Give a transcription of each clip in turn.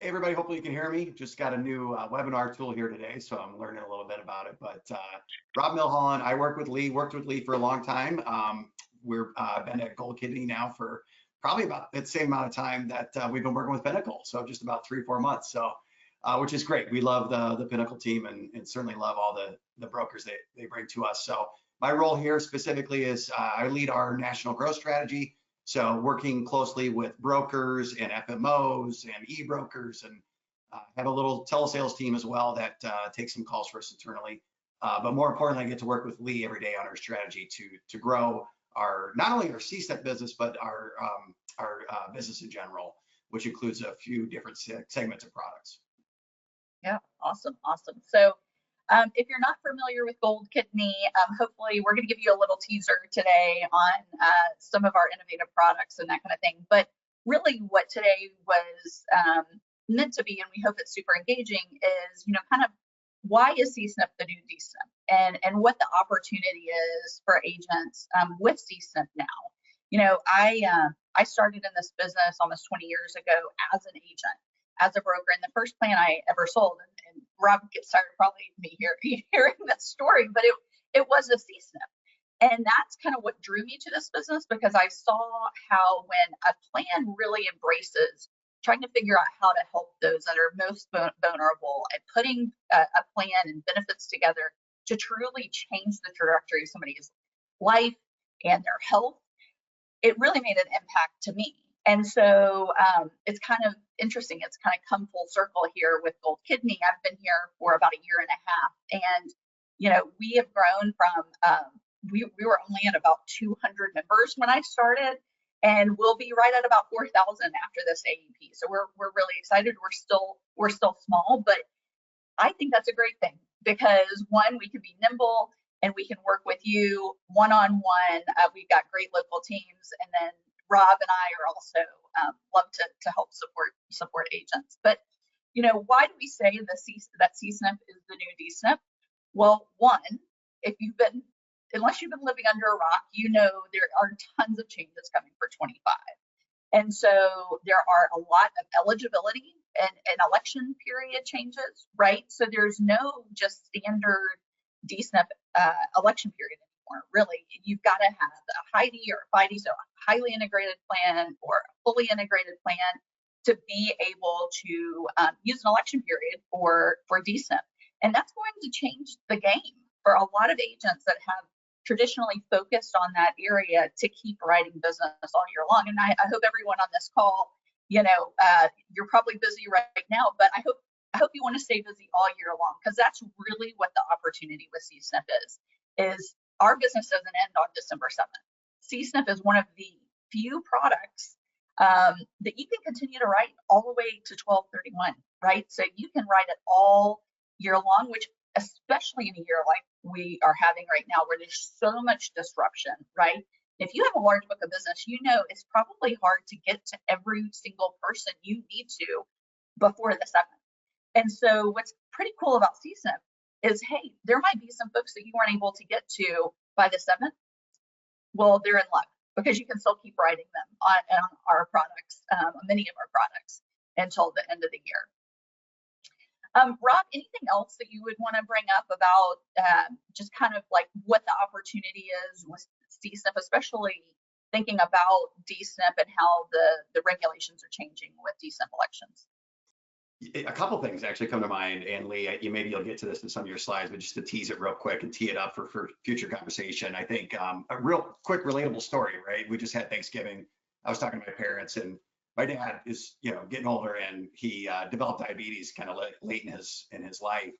Hey everybody, hopefully you can hear me. Just got a new webinar tool here today, so I'm learning a little bit about it. But Rob Milholland, I worked with Lee for a long time. We're been at Gold Kidney now for probably about the same amount of time that we've been working with Pinnacle, so just about 3 or 4 months. So which is great. We love the Pinnacle team and certainly love all the brokers they bring to us. So my role here specifically is I lead our national growth strategy. So working closely with brokers and FMOs and e-brokers, and have a little telesales team as well that takes some calls for us internally. But more importantly, I get to work with Lee every day on our strategy to grow our not only our CSNP business, but our business in general, which includes a few different segments of products. Yeah, awesome. So if you're not familiar with Gold Kidney, hopefully we're going to give you a little teaser today on some of our innovative products and that kind of thing. But really what today was meant to be, and we hope it's super engaging, is, kind of why is CSNP the new DSNP and what the opportunity is for agents with CSNP now. I started in this business almost 20 years ago as an agent, as a broker, and the first plan I ever sold, and Rob gets tired of probably me hearing that story, but it was a CSNP. And that's kind of what drew me to this business, because I saw how when a plan really embraces trying to figure out how to help those that are most vulnerable and putting a plan and benefits together to truly change the trajectory of somebody's life and their health, it really made an impact to me. And so it's kind of interesting. It's kind of come full circle here with Gold Kidney. I've been here for about 1.5 years, and we have grown from we were only at about 200 members when I started, and we'll be right at about 4,000 after this AEP. So we're really excited. We're still small, but I think that's a great thing, because one, we can be nimble and we can work with you one-on-one. We've got great local teams, and then Rob and I are also love to help support agents. But why do we say that CSNP is the new DSNP? Well, one, unless you've been living under a rock, there are tons of changes coming for 25. And so there are a lot of eligibility and election period changes, right? So there's no just standard DSNP election period anymore. Really, you've got to have a HIDE or FIDE, so a highly integrated plan or a fully integrated plan, to be able to use an election period for DSNP. And that's going to change the game for a lot of agents that have traditionally focused on that area to keep writing business all year long. And I hope everyone on this call, you're probably busy right now, but I hope you want to stay busy all year long, because that's really what the opportunity with CSNP is our business doesn't end on December 7th. CSNP is one of the few products that you can continue to write all the way to 12/31, right? So you can write it all year long, which especially in a year like we are having right now, where there's so much disruption, right? If you have a large book of business, it's probably hard to get to every single person you need to before the 7th. And so what's pretty cool about CSNP is, hey, there might be some folks that you weren't able to get to by the 7th. Well, they're in luck, because you can still keep writing them on our products, many of our products, until the end of the year. Rob, anything else that you would want to bring up about just kind of like what the opportunity is with CSNP, especially thinking about DSNP and how the regulations are changing with DSNP elections? A couple things actually come to mind, and Lee, maybe you'll get to this in some of your slides, but just to tease it real quick and tee it up for future conversation. I think a real quick relatable story, right? We just had Thanksgiving. I was talking to my parents, and my dad is getting older, and he developed diabetes kind of late in his life.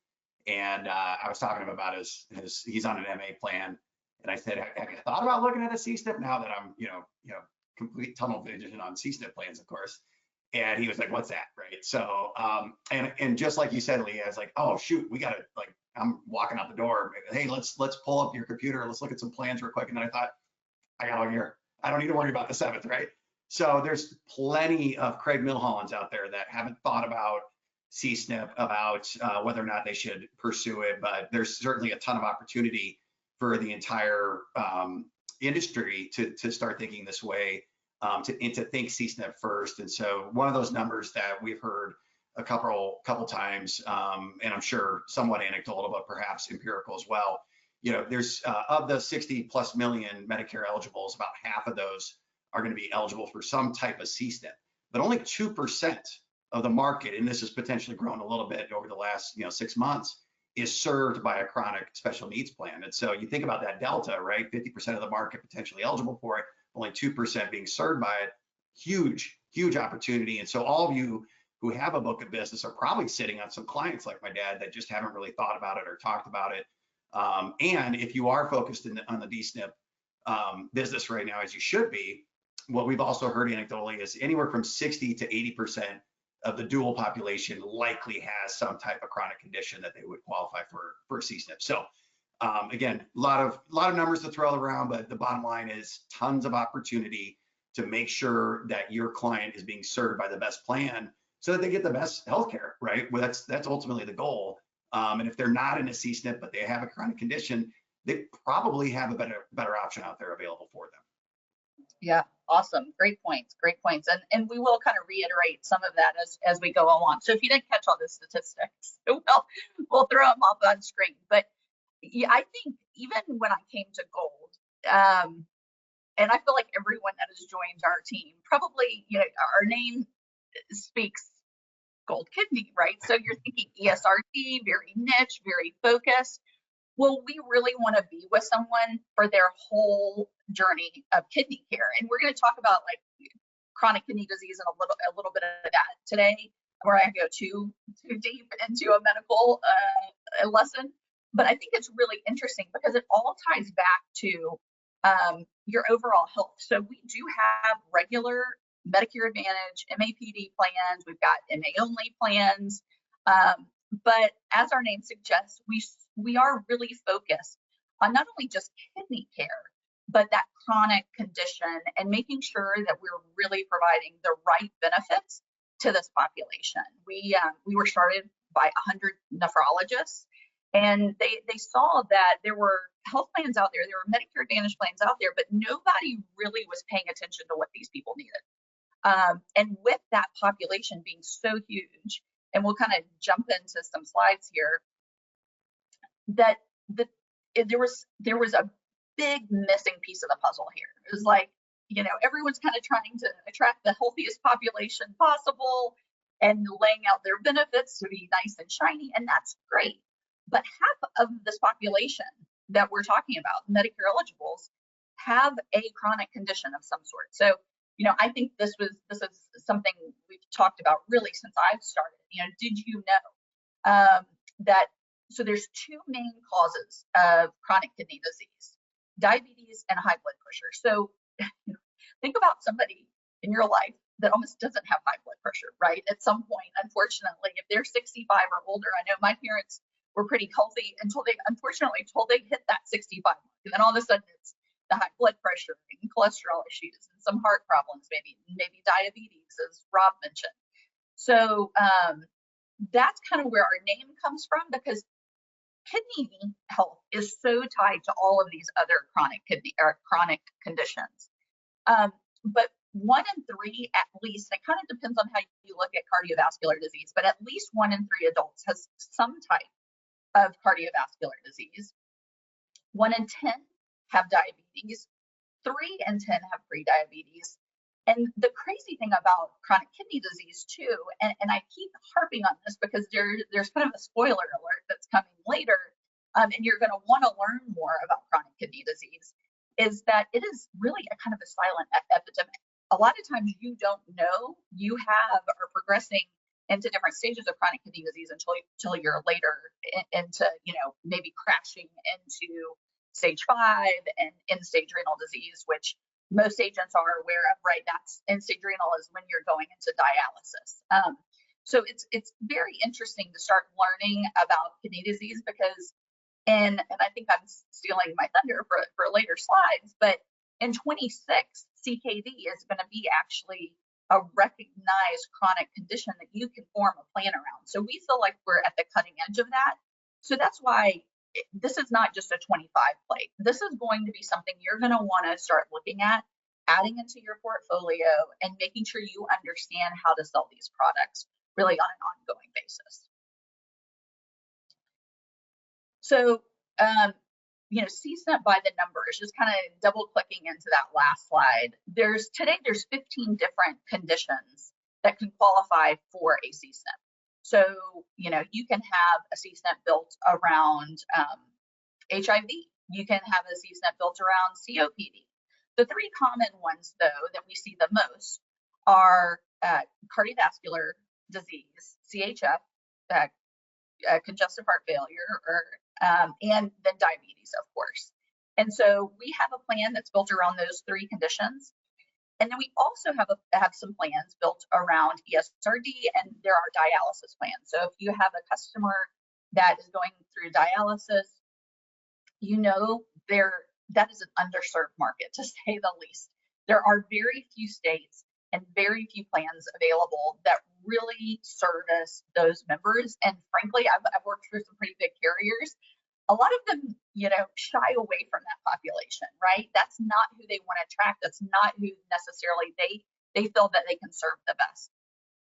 And I was talking to him about he's on an MA plan, and I said, have you thought about looking at a CSNP now that I'm complete tunnel vision on CSNP plans, of course. And he was like, what's that, right? So and just like you said, Lee, I was like, oh shoot, we gotta, like, I'm walking out the door, hey, let's pull up your computer, let's look at some plans real quick. And then I thought, I got all year, I don't need to worry about the 7th, right? So there's plenty of Craig Milhollands out there that haven't thought about CSNP, about whether or not they should pursue it, but there's certainly a ton of opportunity for the entire industry to start thinking this way, and to think CSNP first. And so one of those numbers that we've heard a couple times, and I'm sure somewhat anecdotal, but perhaps empirical as well. There's of the 60 plus million Medicare eligibles, about half of those are going to be eligible for some type of CSNP, but only 2% of the market, and this has potentially grown a little bit over the last 6 months, is served by a chronic special needs plan. And so you think about that delta, right? 50% of the market potentially eligible for it, only 2% being served by it. Huge, huge opportunity. And so all of you who have a book of business are probably sitting on some clients like my dad that just haven't really thought about it or talked about it. And if you are focused on the DSNP business right now, as you should be, what we've also heard anecdotally is anywhere from 60 to 80% of the dual population likely has some type of chronic condition that they would qualify for a CSNP. So again, a lot of numbers to throw around, but the bottom line is tons of opportunity to make sure that your client is being served by the best plan so that they get the best healthcare, right? Well, that's ultimately the goal. And if they're not in a CSNP, but they have a chronic condition, they probably have a better option out there available for them. Yeah, awesome. Great points. Great points. And we will kind of reiterate some of that as we go along. So if you didn't catch all the statistics, we'll throw them up on screen. But yeah, I think even when I came to Gold, and I feel like everyone that has joined our team, probably, our name speaks Gold Kidney, right? So you're thinking ESRD, very niche, very focused. Well, we really want to be with someone for their whole journey of kidney care. And we're going to talk about like chronic kidney disease and a little bit of that today, where I go too deep into a medical lesson. But I think it's really interesting because it all ties back to your overall health. So we do have regular Medicare Advantage, MAPD plans. We've got MA only plans. But as our name suggests, we are really focused on not only just kidney care, but that chronic condition and making sure that we're really providing the right benefits to this population. We were started by 100 nephrologists, and they saw that there were health plans out there, there were Medicare Advantage plans out there, but nobody really was paying attention to what these people needed. And with that population being so huge, and we'll kind of jump into some slides here, that there was a big missing piece of the puzzle here. It was like, everyone's kind of trying to attract the healthiest population possible and laying out their benefits to be nice and shiny, and that's great. But half of this population that we're talking about, Medicare eligibles, have a chronic condition of some sort. So, I think this is something we've talked about really since I've started. Did you know that? So there's two main causes of chronic kidney disease: diabetes and high blood pressure. So think about somebody in your life that almost doesn't have high blood pressure, right? At some point, unfortunately, if they're 65 or older, I know my parents were pretty healthy until they hit that 65 mark. And then all of a sudden it's the high blood pressure and cholesterol issues and some heart problems, maybe diabetes, as Rob mentioned. So that's kind of where our name comes from, because kidney health is so tied to all of these other chronic conditions. But 1 in 3, at least, it kind of depends on how you look at cardiovascular disease, but at least 1 in 3 adults has some type of cardiovascular disease. 1 in 10 have diabetes. 3 in 10 have prediabetes. And the crazy thing about chronic kidney disease too, and I keep harping on this because there's kind of a spoiler alert that's coming later, and you're going to want to learn more about chronic kidney disease, is that it is really a kind of a silent epidemic. A lot of times you don't know you have or progressing into different stages of chronic kidney disease until you're later into, maybe crashing into stage 5 and end-stage renal disease, which most agents are aware of, right? That's end-stage renal is when you're going into dialysis. So it's very interesting to start learning about kidney disease because, and I think I'm stealing my thunder for later slides, but in 26, CKD is going to be actually a recognized chronic condition that you can form a plan around. So we feel like we're at the cutting edge of that. So that's why this is not just a 25 plate. This is going to be something you're going to want to start looking at, adding into your portfolio, and making sure you understand how to sell these products. really on an ongoing basis. So, CSNP by the numbers, just kind of double clicking into that last slide. There's 15 different conditions that can qualify for a CSNP. So, you can have a CSNP built around HIV. You can have a CSNP built around COPD. The three common ones, though, that we see the most are cardiovascular disease, CHF, congestive heart failure, and then diabetes, of course. And so we have a plan that's built around those three conditions. And then we also have some plans built around ESRD, and there are dialysis plans. So if you have a customer that is going through dialysis, that is an underserved market, to say the least. There are very few states and very few plans available that really service those members. And frankly, I've worked for some pretty big carriers. A lot of them, shy away from that population, right? That's not who they want to attract. That's not who necessarily they feel that they can serve the best.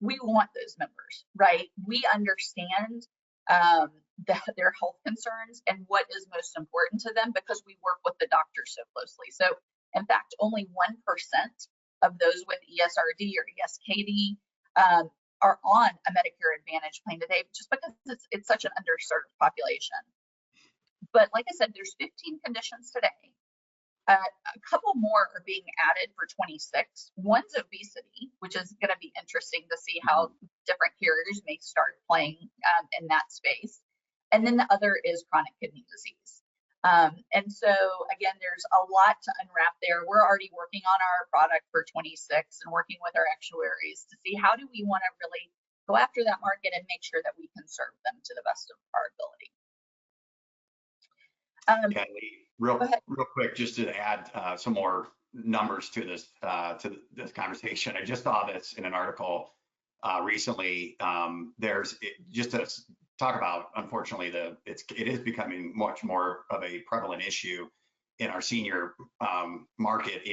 We want those members, right? We understand their health concerns and what is most important to them because we work with the doctors so closely. So in fact, only 1% of those with ESRD or ESKD are on a Medicare Advantage plan today, just because it's such an underserved population. But like I said, there's 15 conditions today. A couple more are being added for 26. One's obesity, which is going to be interesting to see how different carriers may start playing in that space. And then the other is chronic kidney disease. And so, again, there's a lot to unwrap there. We're already working on our product for 26 and working with our actuaries to see how do we want to really go after that market and make sure that we can serve them to the best of our ability. Kelly, real quick, just to add some more numbers to this conversation. I just saw this in an article recently. Just to talk about, unfortunately, it is becoming much more of a prevalent issue in our senior market.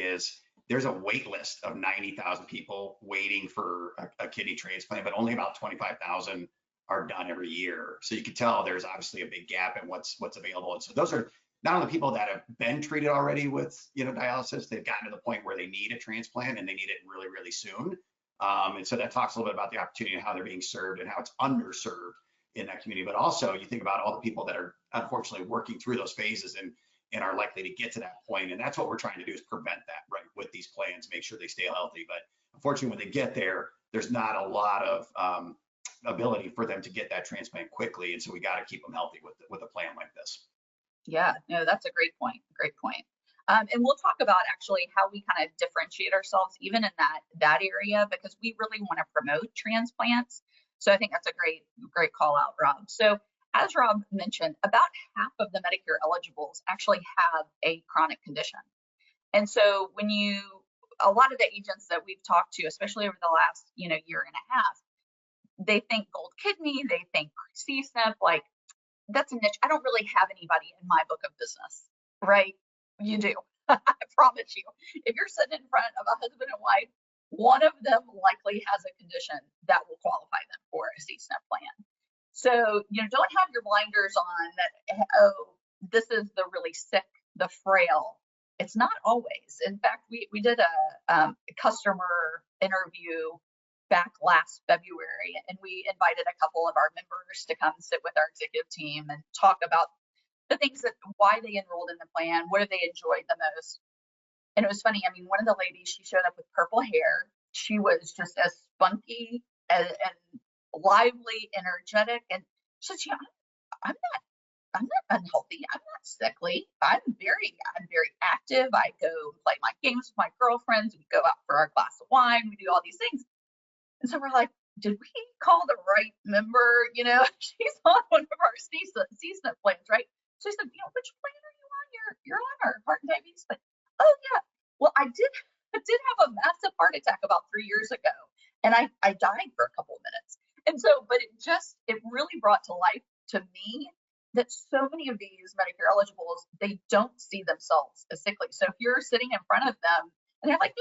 There's a wait list of 90,000 people waiting for a kidney transplant, but only about 25,000 are done every year. So you can tell there's obviously a big gap in what's available. And so those are not only people that have been treated already with dialysis, they've gotten to the point where they need a transplant and they need it really, really soon. And so that talks a little bit about the opportunity and how they're being served and how it's underserved in that community. But also you think about all the people that are unfortunately working through those phases and are likely to get to that point. And that's what we're trying to do, is prevent that, right, with these plans, make sure they stay healthy. But unfortunately, when they get there, there's not a lot of ability for them to get that transplant quickly. And so we got to keep them healthy with a plan like this. Yeah, no, that's a great point. Great point. And we'll talk about actually how we kind of differentiate ourselves even in that area, because we really want to promote transplants. So I think that's a great call out, Rob. So as Rob mentioned, about half of the Medicare eligibles actually have a chronic condition. And so a lot of the agents that we've talked to, especially over the last year and a half, they think gold kidney, they think CSNP, like that's a niche. I don't really have anybody in my book of business, right? You do. I promise you. If you're sitting in front of a husband and wife, one of them likely has a condition that will qualify them for a CSNP plan. So, don't have your blinders on that, this is the really sick, the frail. It's not always. In fact, we did a customer interview back last February, and we invited a couple of our members to come sit with our executive team and talk about the things why they enrolled in the plan, what do they enjoyed the most. And it was funny. I mean, one of the ladies, she showed up with purple hair. She was just as spunky and lively, energetic, and she said, I'm not unhealthy. I'm not sickly. I'm very active. I go play my games with my girlfriends. We go out for our glass of wine. We do all these things. And so we're like, did we call the right member? She's on one of our CSNP plans, right? So I said, which plan are you on? You're on our heart and diabetes plan. Oh yeah. Well, I did have a massive heart attack about 3 years ago, and I died for a couple of minutes. And so, but it really brought to life to me that so many of these Medicare eligibles, they don't see themselves as sickly. So if you're sitting in front of them and they're like,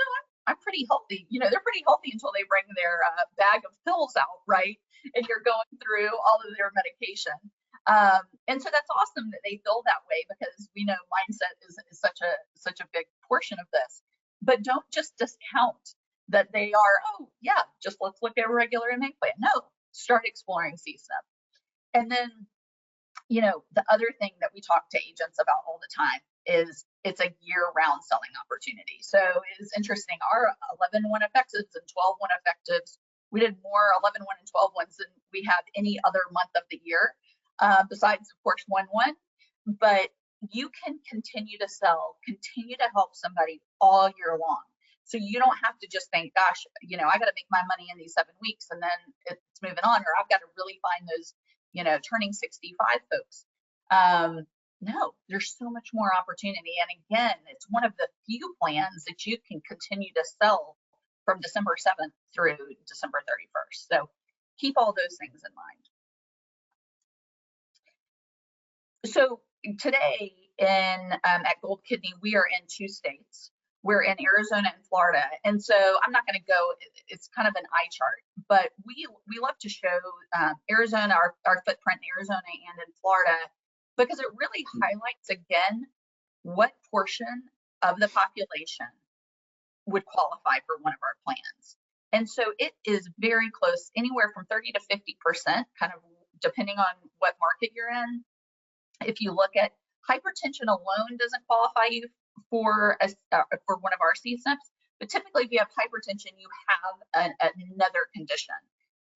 I'm pretty healthy. You know, they're pretty healthy until they bring their bag of pills out, right? And you're going through all of their medication. And so that's awesome that they feel that way, because we know mindset is such a big portion of this. But don't just discount that they are, oh yeah, just let's look at a regular MA plan. No, start exploring CSNP. And then, you know, the other thing that we talk to agents about all the time is it's a year-round selling opportunity. So it's interesting. Our 11-1 effectives and 12-1 effectives, we did more 11-1 and 12-1s than we have any other month of the year, besides, of course, 1-1. But you can continue to sell, continue to help somebody all year long. So you don't have to just think, gosh, you know, I got to make my money in these 7 weeks and then it's moving on, or I've got to really find those, you know, turning 65 folks. No, there's so much more opportunity. And again, it's one of the few plans that you can continue to sell from December 7th through December 31st. So keep all those things in mind. So today at Gold Kidney, we are in 2 states. We're in Arizona and Florida. And so I'm not going to go, it's kind of an eye chart, but we love to show Arizona, our footprint in Arizona and in Florida, because it really highlights again what portion of the population would qualify for one of our plans. And so it is very close, anywhere from 30 to 50%, kind of depending on what market you're in. If you look at hypertension alone, doesn't qualify you for one of our CSNPs, but typically if you have hypertension, you have another condition.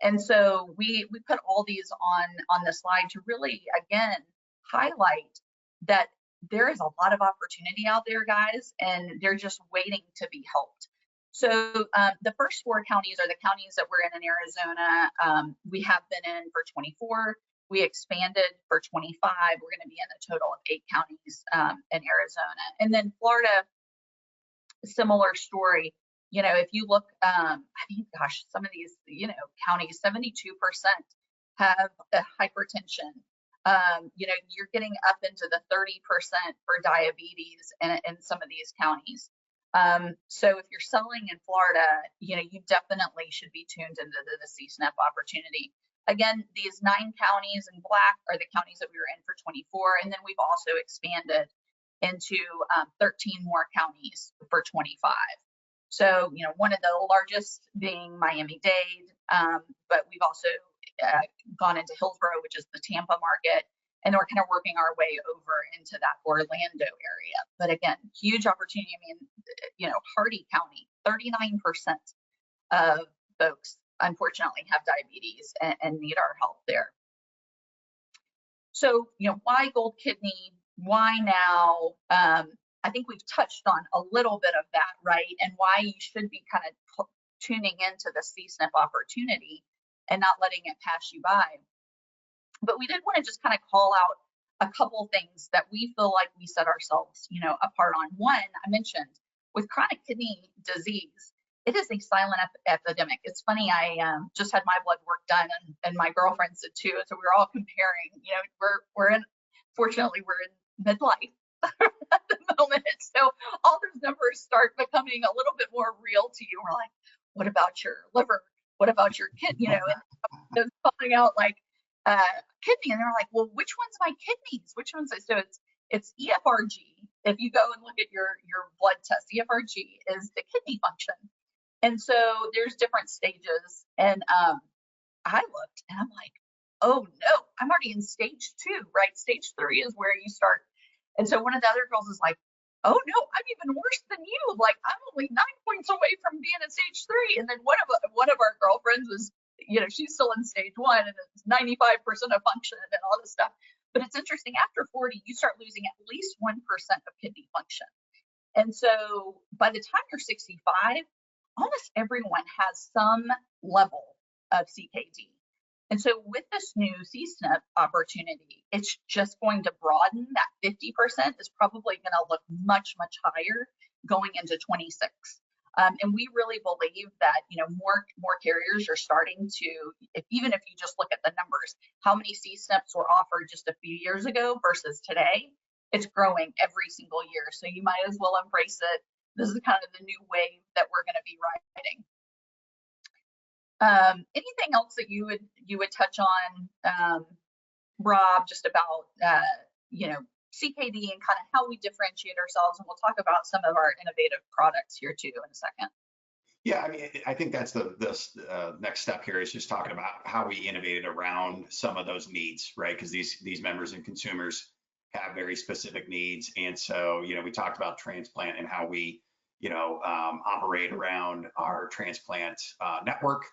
And so we put all these on the slide to really, again, highlight that there is a lot of opportunity out there, guys, and they're just waiting to be helped. So the first 4 counties are the counties that we're in Arizona. We have been in for 24. We expanded for 25. We're going to be in a total of 8 counties in Arizona. And then Florida, similar story. You know, if you look, I mean, gosh, some of these, you know, counties, 72% have hypertension. You know, you're getting up into the 30% for diabetes in some of these counties. So if you're selling in Florida, you know, you definitely should be tuned into the CSNP opportunity. Again, these 9 counties in black are the counties that we were in for 24. And then we've also expanded into 13 more counties for 25. So, you know, one of the largest being Miami-Dade, but we've also gone into Hillsborough, which is the Tampa market, and we're kind of working our way over into that Orlando area. But again, huge opportunity. I mean, you know, Hardy County, 39% of folks unfortunately have diabetes and need our help there. So, you know, why Gold Kidney? Why now? I think we've touched on a little bit of that, right? And why you should be kind of tuning into the CSNP opportunity and not letting it pass you by. But we did want to just kind of call out a couple things that we feel like we set ourselves, you know, apart on. One, I mentioned with chronic kidney disease, it is a silent epidemic. It's funny, I just had my blood work done, and my girlfriends did too. So we're all comparing, you know, fortunately, we're in midlife at the moment. So all those numbers start becoming a little bit more real to you. We're like, what about your liver? What about your kidney? You know, and those calling out like kidney, and they're like, well, which one's my kidneys? Which one's so it's EFRG. If you go and look at your blood test, EFRG is the kidney function. And so there's different stages. And I looked and I'm like, oh no, I'm already in stage 2, right? Stage 3 is where you start. And so one of the other girls is like, oh no, I'm even worse than you. Like, I'm only 9 points away from being in stage 3. And then one of our girlfriends was, you know, she's still in stage 1 and it's 95% of function and all this stuff. But it's interesting, after 40, you start losing at least 1% of kidney function. And so by the time you're 65, almost everyone has some level of CKD. And so with this new CSNP opportunity, it's just going to broaden. That 50% is probably going to look much, much higher going into 26. And we really believe that, you know, more carriers are starting to, even if you just look at the numbers, how many CSNPs were offered just a few years ago versus today, it's growing every single year. So you might as well embrace it. This is kind of the new wave that we're going to be riding. Anything else that you would touch on, Rob, just about CKD and kind of how we differentiate ourselves, and we'll talk about some of our innovative products here too in a second. Yeah, I mean, I think that's the next step here is just talking about how we innovated around some of those needs, right? Because these members and consumers have very specific needs, and so we talked about transplant and how we operate around our transplant network,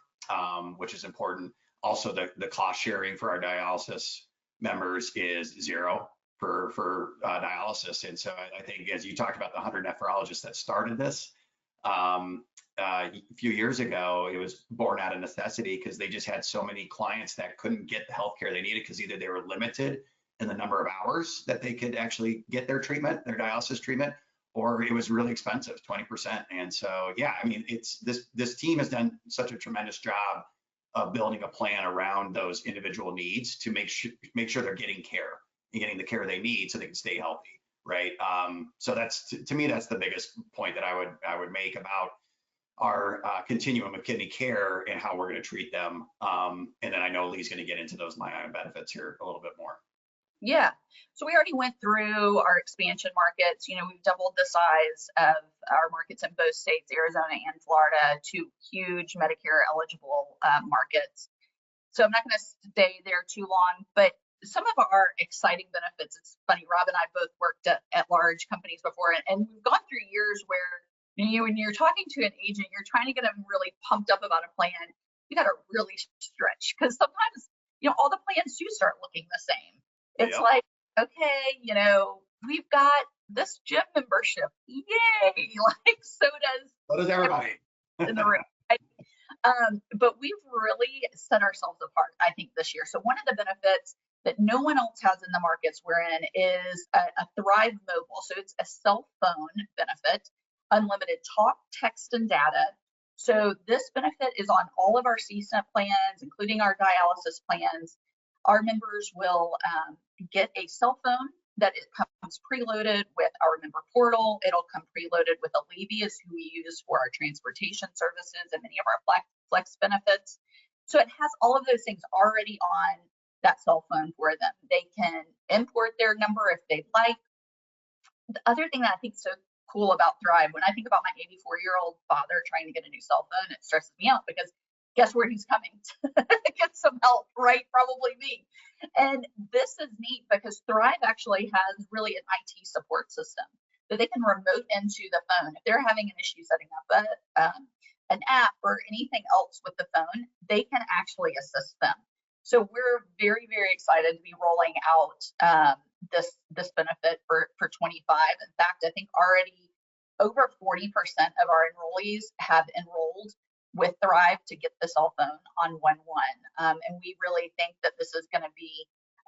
which is important. Also, the cost sharing for our dialysis members is zero for dialysis, and so I think as you talked about the 100 nephrologists that started this. A few years ago, it was born out of necessity because they just had so many clients that couldn't get the healthcare they needed because either they were limited in the number of hours that they could actually get their treatment, their dialysis treatment, or it was really expensive, 20%. And so, yeah, I mean, it's this team has done such a tremendous job of building a plan around those individual needs to make sure they're getting care and getting the care they need so they can stay healthy, right? So that's to me, that's the biggest point that I would make about our continuum of kidney care and how we're going to treat them. And then I know Lee's going to get into those MyIron benefits here a little bit more. Yeah, so we already went through our expansion markets. We've doubled the size of our markets in both states, Arizona and Florida, two huge Medicare eligible markets. So I'm not going to stay there too long, but some of our exciting benefits, it's funny, Rob and I both worked at large companies before, and we've gone through years where when you're talking to an agent, you're trying to get them really pumped up about a plan. You got to really stretch because sometimes, all the plans do start looking the same. It's like, okay, we've got this gym membership. Yay. Like, so does everybody in the room. Right? But we've really set ourselves apart, I think, this year. So one of the benefits that no one else has in the markets we're in is a Thrive Mobile. So it's a cell phone benefit, unlimited talk, text, and data. So this benefit is on all of our CSNP plans, including our dialysis plans. Our members will get a cell phone that it comes preloaded with our member portal. It'll come preloaded with Allevius, who we use for our transportation services and many of our flex benefits. So it has all of those things already on that cell phone for them. They can import their number if they'd like. The other thing that I think is so cool about Thrive, when I think about my 84-year-old father trying to get a new cell phone, it stresses me out because guess where he's coming to get some help, right? Probably me. And this is neat because Thrive actually has really an IT support system that they can remote into the phone. If they're having an issue setting up an app or anything else with the phone, they can actually assist them. So we're very, very excited to be rolling out this benefit for 25. In fact, I think already over 40% of our enrollees have enrolled with Thrive to get the cell phone on 1/1. And we really think that this is going to be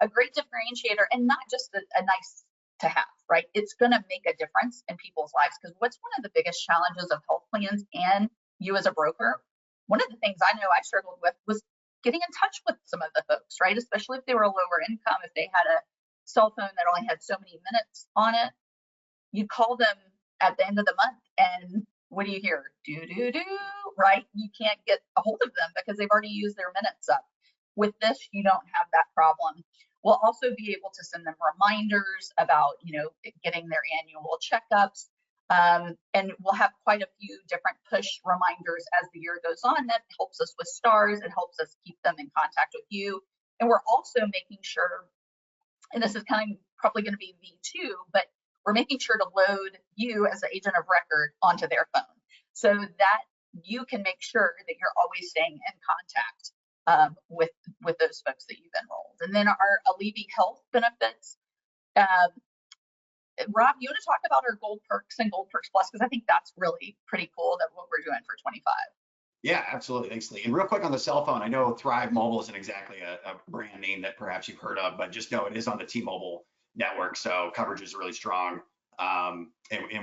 a great differentiator and not just a nice to have, right? It's going to make a difference in people's lives because what's one of the biggest challenges of health plans and you as a broker, one of the things I know I struggled with was getting in touch with some of the folks, right? Especially if they were lower income, if they had a cell phone that only had so many minutes on it, you call them at the end of the month and what do you hear? Right? You can't get a hold of them because they've already used their minutes up. With this, you don't have that problem. We'll also be able to send them reminders about, getting their annual checkups. And we'll have quite a few different push reminders as the year goes on. That helps us with stars. It helps us keep them in contact with you. And we're also making sure, and this is kind of probably going to be V2, but we're making sure to load you as the agent of record onto their phone so that you can make sure that you're always staying in contact with those folks that you've enrolled. And then our Allevi Health benefits. Rob, you want to talk about our Gold Perks and Gold Perks Plus? Because I think that's really pretty cool that what we're doing for 25. Yeah, absolutely. Thanks, Lee. And real quick on the cell phone, I know Thrive Mobile isn't exactly a brand name that perhaps you've heard of, but just know it is on the T-Mobile network, so coverage is really strong. And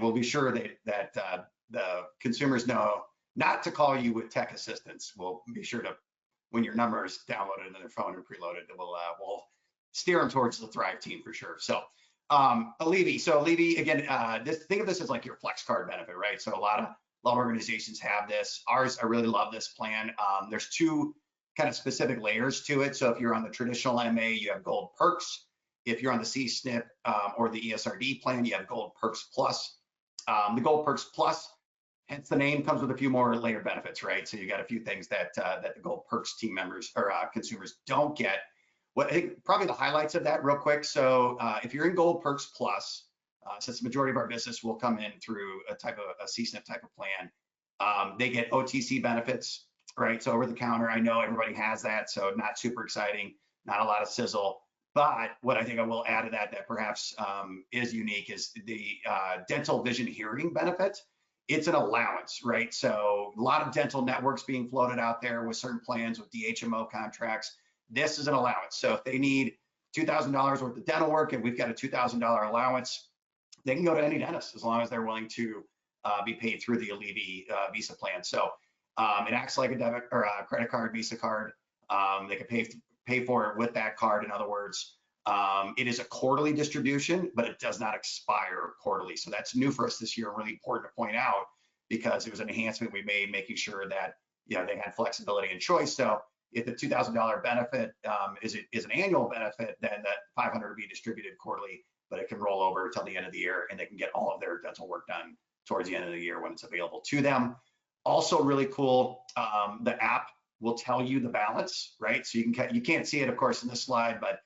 we'll be sure that the consumers know not to call you with tech assistance. We'll be sure to, when your number is downloaded into their phone or preloaded, we'll steer them towards the Thrive team for sure. So Allevi. So Allevi, again, think of this as like your flex card benefit, right? So a lot of organizations have this. Ours, I really love this plan. There's two kind of specific layers to it. So if you're on the traditional MA, you have gold perks. If you're on the CSNP or the ESRD plan, you have gold perks plus. The gold perks plus, hence the name, comes with a few more layered benefits, right? So you got a few things that that the gold perks team members or consumers don't get. What I think probably the highlights of that real quick. So if you're in Gold Perks Plus, since the majority of our business will come in through a CSNP type of plan, they get OTC benefits, right? So over the counter, I know everybody has that, so not super exciting, not a lot of sizzle. But what I think I will add to that perhaps is unique is the dental, vision, hearing benefit. It's an allowance, right? So a lot of dental networks being floated out there with certain plans with DHMO contracts. This is an allowance. So if they need $2,000 worth of dental work and we've got a $2,000 allowance, they can go to any dentist as long as they're willing to be paid through the Allevi Visa plan. So it acts like a debit or a credit card, Visa card. They can pay for it with that card. In other words, it is a quarterly distribution, but it does not expire quarterly. So that's new for us this year. Really important to point out because it was an enhancement we made, making sure that they had flexibility and choice. So if the $2,000 benefit is an annual benefit, then that $500 would be distributed quarterly, but it can roll over till the end of the year, and they can get all of their dental work done towards the end of the year when it's available to them. Also, really cool, the app will tell you the balance, right? So you can't see it, of course, in this slide, but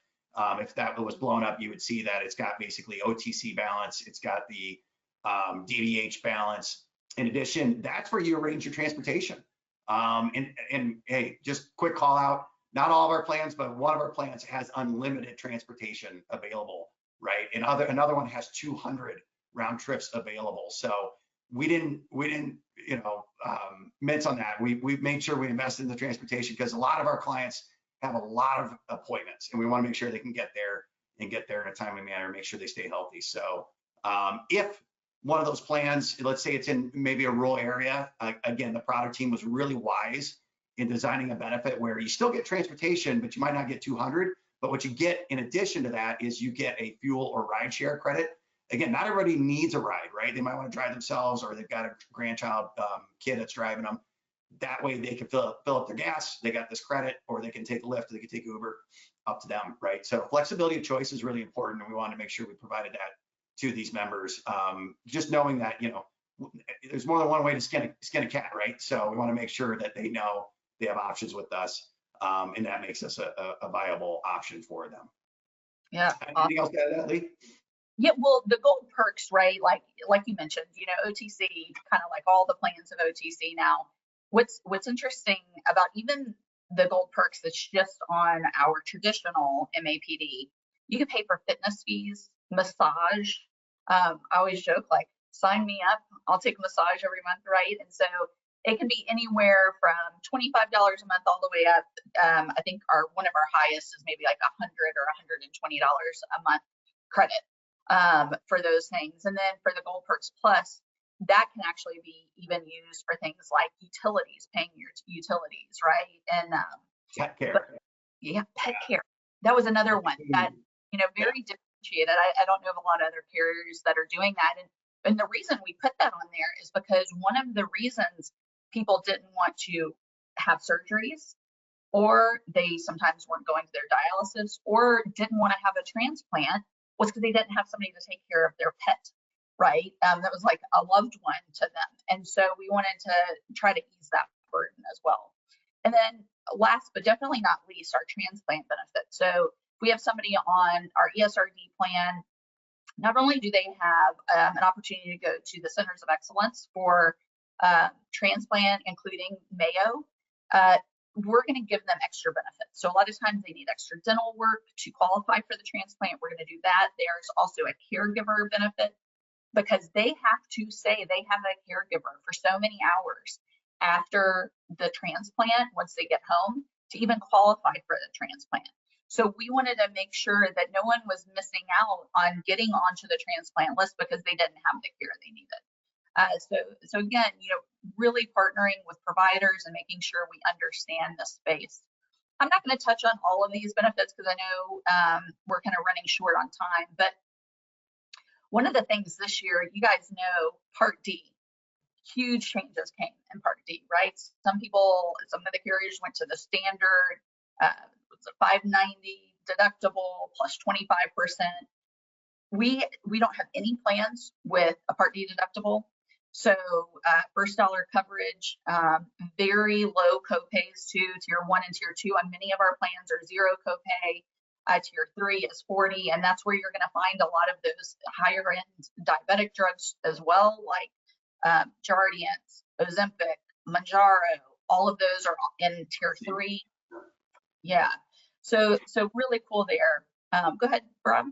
if that was blown up, you would see that it's got basically OTC balance, it's got the DVH balance. In addition, that's where you arrange your transportation. And hey, just quick call out, not all of our plans, but one of our plans has unlimited transportation available, right? And another one has 200 round trips available. So we didn't mince on that. We made sure we invested in the transportation because a lot of our clients have a lot of appointments and we want to make sure they can get there in a timely manner, make sure they stay healthy. So if one of those plans, let's say it's in maybe a rural area, again, the product team was really wise in designing a benefit where you still get transportation, but you might not get 200. But what you get in addition to that is you get a fuel or ride share credit. Again, not everybody needs a ride, right? They might want to drive themselves or they've got a grandchild kid that's driving them. That way they can fill up their gas, they got this credit, or they can take a Lyft, or they can take Uber, up to them, right? So flexibility of choice is really important, and we wanted to make sure we provided that to these members, just knowing that there's more than one way to skin a cat, right? So we want to make sure that they know they have options with us, and that makes us a viable option for them. Yeah. Anything else to add to that, Lee? Yeah, well, the gold perks, right? Like you mentioned, OTC, kind of like all the plans of OTC now. What's interesting about even the gold perks that's just on our traditional MAPD, you can pay for fitness fees, massage. I always joke, like, sign me up, I'll take a massage every month, right? And so it can be anywhere from $25 a month all the way up. I think one of our highest is maybe like $100 or $120 a month credit for those things. And then for the Gold Perks Plus, that can actually be even used for things like utilities, paying your utilities, right? And pet care. Pet care. That was another one that, very differentiated. I don't know of a lot of other carriers that are doing that. And the reason we put that on there is because one of the reasons people didn't want to have surgeries, or they sometimes weren't going to their dialysis, or didn't want to have a transplant, was because they didn't have somebody to take care of their pet, right? That was like a loved one to them. And so we wanted to try to ease that burden as well. And then last but definitely not least, our transplant benefit. So if we have somebody on our ESRD plan, not only do they have an opportunity to go to the Centers of Excellence for transplant, including Mayo, we're going to give them extra benefits. So a lot of times they need extra dental work to qualify for the transplant. We're going to do that. There's also a caregiver benefit because they have to say they have a caregiver for so many hours after the transplant once they get home to even qualify for the transplant. So we wanted to make sure that no one was missing out on getting onto the transplant list because they didn't have the care they needed. So again, really partnering with providers and making sure we understand the space. I'm not going to touch on all of these benefits because I know we're kind of running short on time, but One of the things this year, you guys know, Part D, huge changes came in Part D, right? Some of the carriers went to the standard, it was a $590 deductible plus 25%. We don't have any plans with a Part D deductible. So first dollar coverage, very low copays to tier 1 and tier 2 on many of our plans are 0 copay. Tier 3 is 40, and that's where you're going to find a lot of those higher end diabetic drugs as well, like Jardiance, Ozempic, Mounjaro. All of those are in tier 3. Yeah, so really cool there. Go ahead, Rob.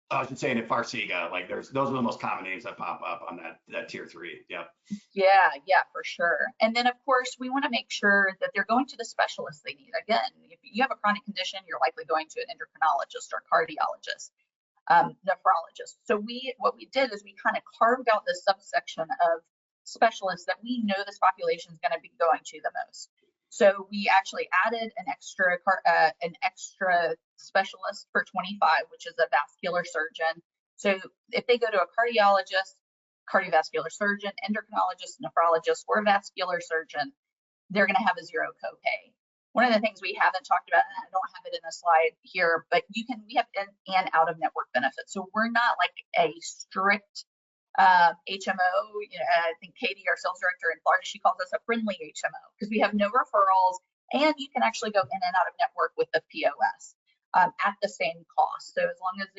I was just saying at Farxiga, like those are the most common names that pop up on that tier 3. Yep. Yeah, for sure. And then of course we want to make sure that they're going to the specialist they need. Again, if you have a chronic condition, you're likely going to an endocrinologist or cardiologist, nephrologist. So what we did is we kind of carved out this subsection of specialists that we know this population is going to be going to the most. So we actually added an extra specialist for 25, which is a vascular surgeon. So if they go to a cardiologist, cardiovascular surgeon, endocrinologist, nephrologist, or vascular surgeon, they're going to have a 0 copay. One of the things we haven't talked about, and I don't have it in a slide here, but we have in and out of network benefits. So we're not like a strict HMO. I think Katie, our sales director in Florida, she calls us a friendly HMO because we have no referrals, and you can actually go in and out of network with the POS at the same cost. So as long as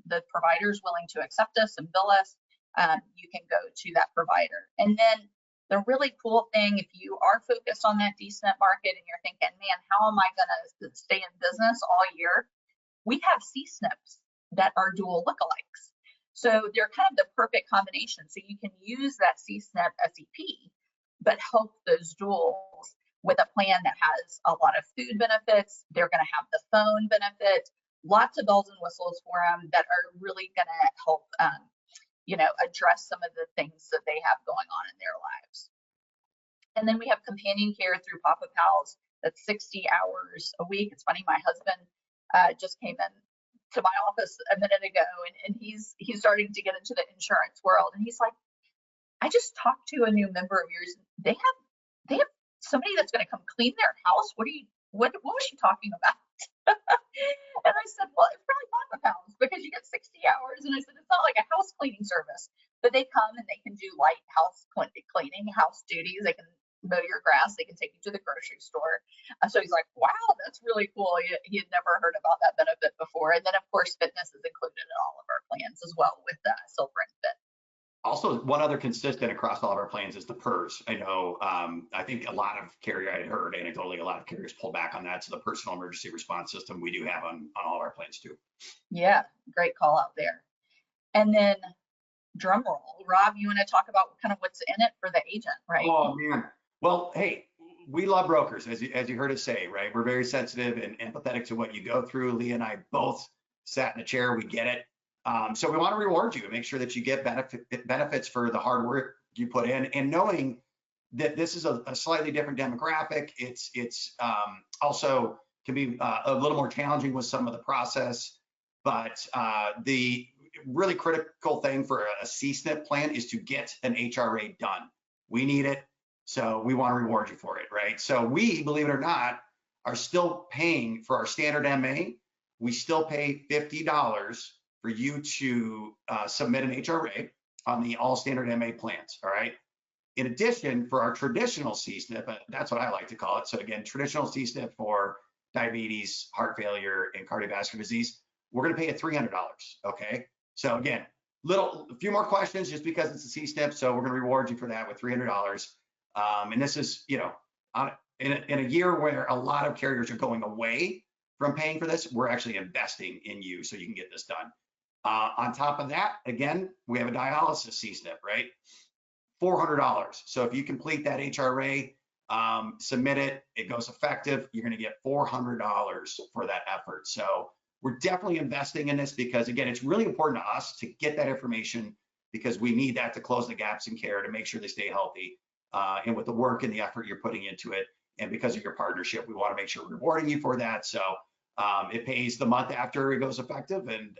the provider is willing to accept us and bill us, you can go to that provider. And then the really cool thing, if you are focused on that DSNP market and you're thinking, man, how am I going to stay in business all year? We have CSNPs that are dual lookalikes. So they're kind of the perfect combination. So you can use that CSNP SEP, but help those duals with a plan that has a lot of food benefits. They're going to have the phone benefit, lots of bells and whistles for them that are really going to help, address some of the things that they have going on in their lives. And then we have companion care through Papa Pals. That's 60 hours a week. It's funny, my husband just came in to my office a minute ago, and he's starting to get into the insurance world, and he's like, I just talked to a new member of yours. They have somebody that's going to come clean their house. What was she talking about? And I said, well, it's probably Papa Pounds because you get 60 hours. And I said, it's not like a house cleaning service, but they come and they can do light house cleaning, house duties. They can mow your grass. They can take you to the grocery store. So he's like, wow, that's really cool. He had never heard about that benefit before. And then of course, fitness is included in all of our plans as well with Silver and Fit. Also, one other consistent across all of our plans is the PERS. I know, I think a lot of carriers, I had heard anecdotally, a lot of carriers pull back on that. So the personal emergency response system we do have on all of our plans too. Yeah, great call out there. And then drum roll, Rob, you want to talk about kind of what's in it for the agent, right? Oh man. Well, hey, we love brokers, as you heard us say, right? We're very sensitive and empathetic to what you go through. Leah and I both sat in a chair. We get it. So we want to reward you and make sure that you get benefits for the hard work you put in, and knowing that this is a slightly different demographic. It's also can be a little more challenging with some of the process, but the really critical thing for a CSNP plan is to get an HRA done. We need it, so we want to reward you for it, right? So we, believe it or not, are still paying for our standard MA. We still pay $50 for you to submit an HRA on the all standard MA plans, all right? In addition, for our traditional CSNP, that's what I like to call it. So again, traditional CSNP for diabetes, heart failure, and cardiovascular disease, we're gonna pay you $300, okay? So again, a few more questions just because it's a CSNP, so we're gonna reward you for that with $300. And this is, in a year where a lot of carriers are going away from paying for this, we're actually investing in you so you can get this done. On top of that, again, we have a dialysis CSNP, right? $400. So if you complete that HRA, submit it, it goes effective, you're going to get $400 for that effort. So we're definitely investing in this because, again, it's really important to us to get that information because we need that to close the gaps in care to make sure they stay healthy. And with the work and the effort you're putting into it, and because of your partnership, we want to make sure we're rewarding you for that. So it pays the month after it goes effective, and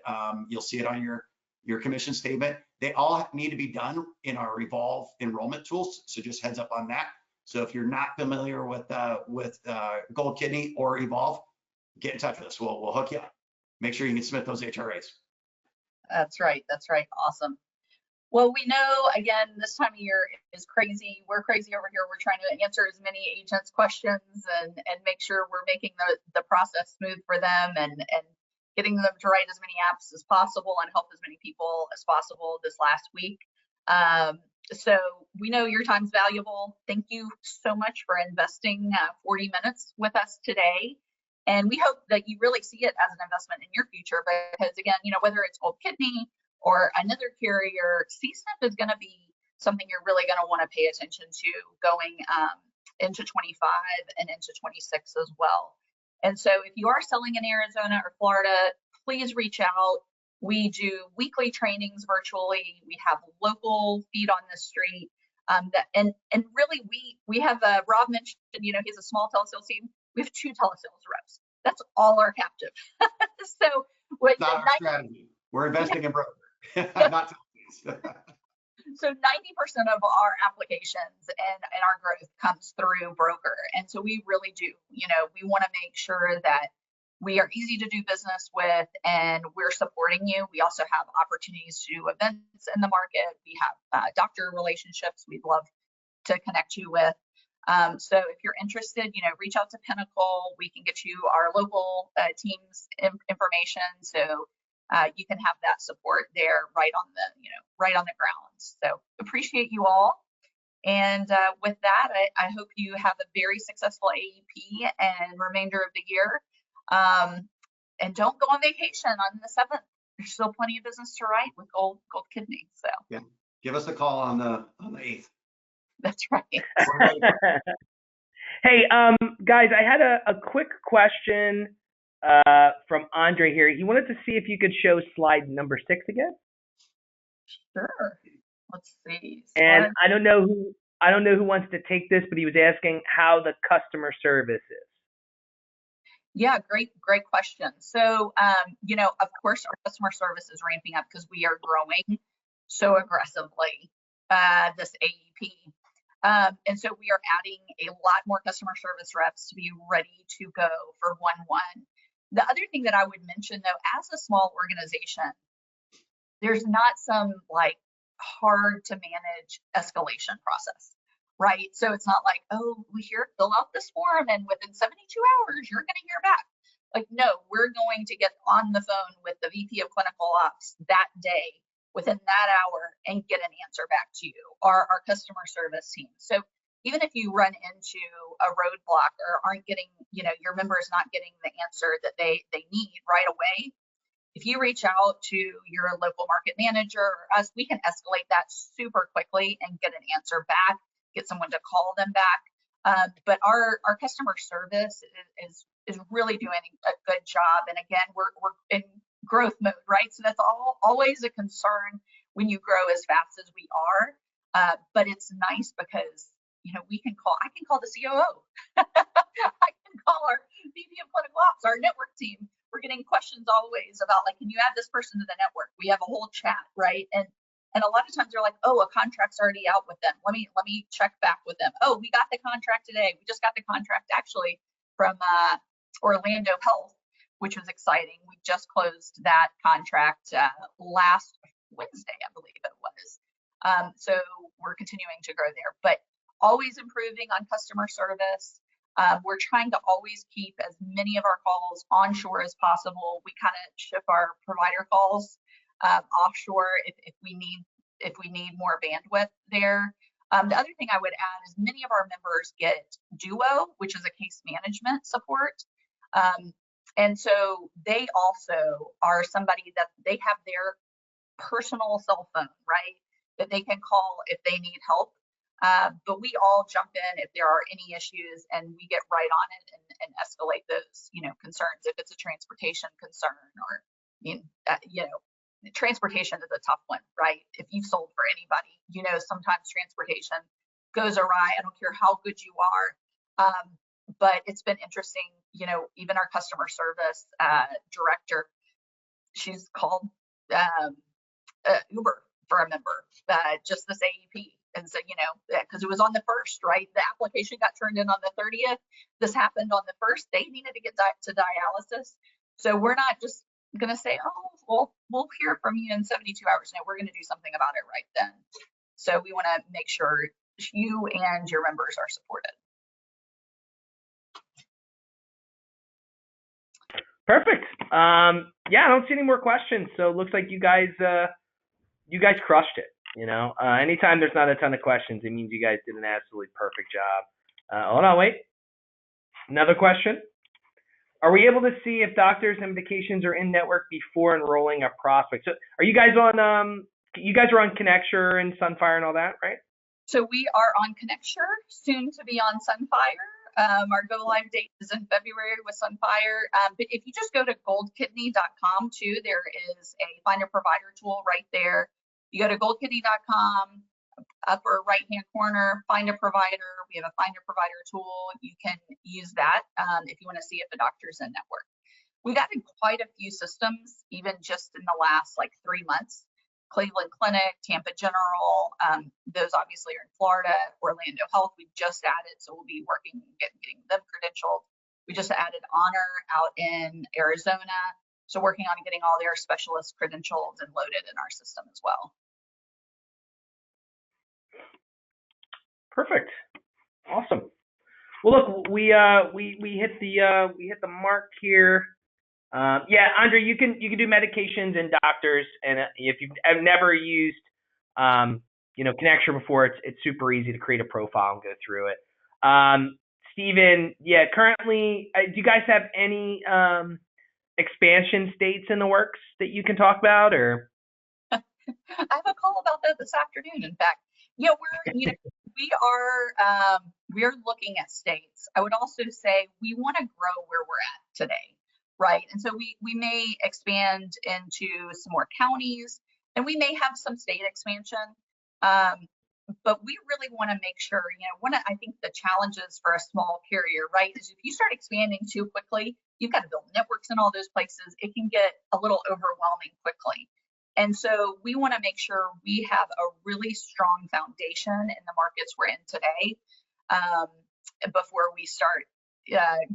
you'll see it on your your commission statement. They all need to be done in our Revolve enrollment tools. So just heads up on that. So if you're not familiar with Gold Kidney or Evolve, get in touch with us. We'll hook you up. Make sure you can submit those HRAs. That's right. That's right. Awesome. Well, we know, again, this time of year is crazy. We're crazy over here. We're trying to answer as many agents' questions and make sure we're making the process smooth for them and getting them to write as many apps as possible and help as many people as possible this last week. So we know your time's valuable. Thank you so much for investing 40 minutes with us today. And we hope that you really see it as an investment in your future, because again, whether it's Gold Kidney or another carrier, CSNP is going to be something you're really going to want to pay attention to going into 25 and into 26 as well. And so if you are selling in Arizona or Florida, please reach out. We do weekly trainings virtually. We have local feet on the street. And really we have Rob mentioned, he's a small telesales team. We have 2 telesales reps. That's all our captive. So it's not our strategy. We're investing in broker, not telesales. So 90% of our applications and our growth comes through broker. And so we really do, we want to make sure that we are easy to do business with and we're supporting you. We also have opportunities to do events in the market. We have doctor relationships we'd love to connect you with. So if you're interested, reach out to Pinnacle. We can get you our local team's information. So you can have that support there right on the grounds. So appreciate you all. And with that, I hope you have a very successful AEP and remainder of the year. And don't go on vacation on the 7th. There's still plenty of business to write with Gold Kidney. So yeah, give us a call on the 8th. That's right. Hey, guys, I had a quick question from Andre here. He wanted to see if you could show slide number 6 again. Sure. Let's see. And I don't know who wants to take this, but he was asking how the customer service is. Yeah, great question. So, of course, our customer service is ramping up because we are growing so aggressively this AEP. And so we are adding a lot more customer service reps to be ready to go for 1/1. The other thing that I would mention, though, as a small organization, there's not some hard to manage escalation process, right? So it's not like, oh, fill out this form and within 72 hours, you're going to hear back. No, we're going to get on the phone with the VP of Clinical Ops that day within that hour and get an answer back to you, our customer service team. So even if you run into a roadblock or aren't getting, your member is not getting the answer that they need right away, if you reach out to your local market manager or us, we can escalate that super quickly and get an answer back, get someone to call them back. But our customer service is really doing a good job. And again, we're in growth mode, right? So that's always a concern when you grow as fast as we are. But it's nice because I can call the COO. I can call our VP of Clinical Ops, our network team. We're getting questions always about can you add this person to the network? We have a whole chat, right? And a lot of times they're like, oh, a contract's already out with them. Let me check back with them. Oh, we got the contract today. We just got the contract actually from Orlando Health, which was exciting. We just closed that contract last Wednesday, I believe it was. So we're continuing to grow there, but always improving on customer service. We're trying to always keep as many of our calls onshore as possible. We kind of ship our provider calls offshore if we need more bandwidth there. The other thing I would add is many of our members get Duo, which is a case management support. And so they also are somebody that they have their personal cell phone, right, that they can call if they need help. But we all jump in if there are any issues and we get right on it and escalate those, concerns. If it's a transportation concern or, transportation is a tough one, right? If you've sold for anybody, sometimes transportation goes awry. I don't care how good you are. But it's been interesting, even our customer service director, she's called Uber for a member, just this AEP. And so, because it was on the 1st, right? The application got turned in on the 30th. This happened on the 1st. They needed to get to dialysis. So we're not just going to say, oh, well, we'll hear from you in 72 hours. No, we're going to do something about it right then. So we want to make sure you and your members are supported. Perfect. Yeah, I don't see any more questions. So it looks like you guys crushed it. Anytime there's not a ton of questions, it means you guys did an absolutely perfect job. Hold on, wait. Another question. Are we able to see if doctors and medications are in network before enrolling a prospect? So are you guys on, you guys are on Connecture and Sunfire and all that, right? So we are on Connecture, soon to be on Sunfire. Our go live date is in February with Sunfire. But if you just go to goldkidney.com too, there is a find a provider tool right there. You go to goldkidney.com, upper right hand corner, find a provider. We have a find a provider tool. You can use that if you want to see if the doctor's in network. We've added quite a few systems, even just in the last 3 months. Cleveland Clinic, Tampa General, those obviously are in Florida. Orlando Health, we just added, so we'll be working getting them credentialed. We just added Honor out in Arizona, so working on getting all their specialists credentialed and loaded in our system as well. Perfect. Awesome. Well, look, we hit the mark here. Yeah, Andre, you can do medications and doctors, and if you've never used Connecture before, it's super easy to create a profile and go through it. Steven, yeah, currently, do you guys have any expansion states in the works that you can talk about, or? I have a call about that this afternoon. In fact, yeah, we're looking at states. I would also say we want to grow where we're at today. Right. And so we may expand into some more counties, and we may have some state expansion. But we really want to make sure, I think the challenges for a small carrier, right, is if you start expanding too quickly, you've got to build networks in all those places. It can get a little overwhelming quickly. And so we want to make sure we have a really strong foundation in the markets we're in today before we start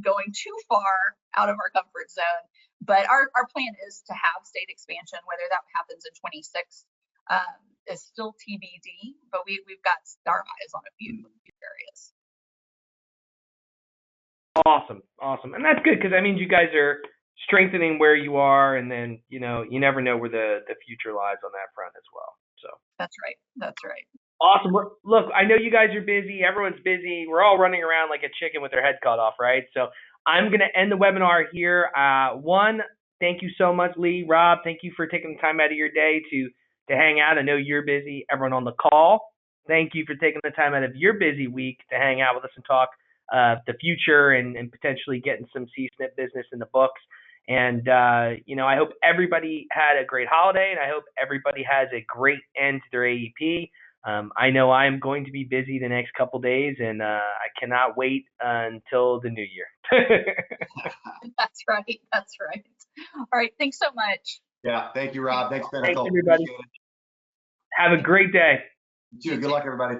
going too far out of our comfort zone. But our plan is to have state expansion. Whether that happens in 26 is still TBD, but we've got our eyes on a few areas. Awesome. And that's good, because that means you guys are strengthening where you are, and then you never know where the future lies on that front as well. So that's right. Awesome. Look, I know you guys are busy. Everyone's busy. We're all running around like a chicken with their head cut off, right? So I'm going to end the webinar here. One, thank you so much, Lee. Rob, thank you for taking the time out of your day to hang out. I know you're busy. Everyone on the call, thank you for taking the time out of your busy week to hang out with us and talk the future and potentially getting some CSNP business in the books. And, I hope everybody had a great holiday, and I hope everybody has a great end to their AEP. I know I'm going to be busy the next couple days, and I cannot wait until the new year. That's right. All right. Thanks so much. Yeah. Thank you, Rob. Thanks, Pinnacle. Thanks, everybody. Have a great day. You too. Good luck, everybody.